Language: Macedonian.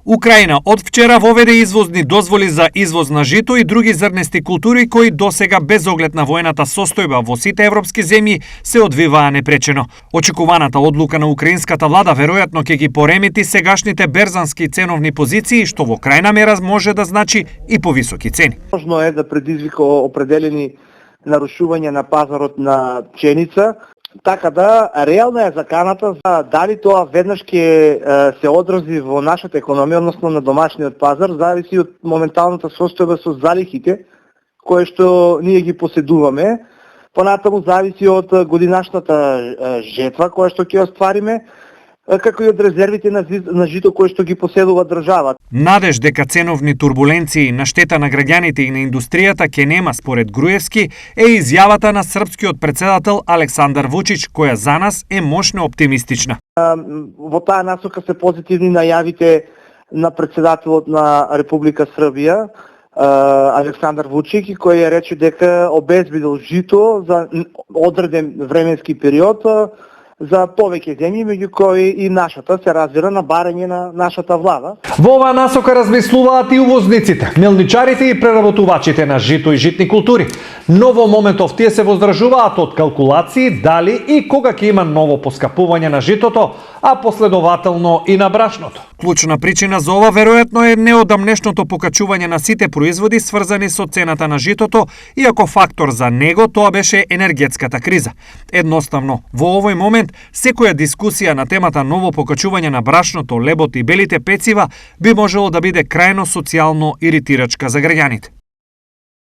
Украина од вчера воведе извозни дозволи за извоз на жито и други зрнести култури кои досега без оглед на воената состојба во сите европски земји се одвиваа непречено. Очекуваната одлука на украинската влада веројатно ќе ги поремети сегашните берзански ценовни позиции, што во крајна мера може да значи и повисоки цени. Можно е да предизвика определени нарушувања на пазарот на пшеница, така да реална е заканата за дали тоа веднаш ќе се одрази во нашата економија, односно на домашниот пазар, зависи од моменталната состојба со залихите кои што ние ги поседуваме. Понатаму зависи од годинашната жетва која што ќе оствариме, како и од резервите на жито кои што ги поседува држава. Надеж дека ценовни турбуленции на штета на граѓаните и на индустријата ќе нема според Груевски е изјавата на српскиот претседател Александар Вучич, која за нас е мощно оптимистична. Во таа насока се позитивни најавите на претседателот на Република Србија, Александар Вучич, кој рече дека обезбедил жито за одреден временски период за повеќе земји, меѓу кои и нашата се разбира на барање на нашата влада. Во оваа насока размислуваат и увозниците, мелничарите и преработувачите на жито и житни култури. Но во моментов тие се воздржуваат од калкулации дали и кога ќе има ново поскапување на житото, а последователно и на брашното. Клучна причина за ова веројатно е неодамнешното покачување на сите производи сврзани со цената на житото, иако фактор за него тоа беше енергетската криза. Едноставно, во овој момент секоја дискусија на темата ново покачување на брашното, лебот и белите пецива би можело да биде крајно социјално иритирачка за граѓаните.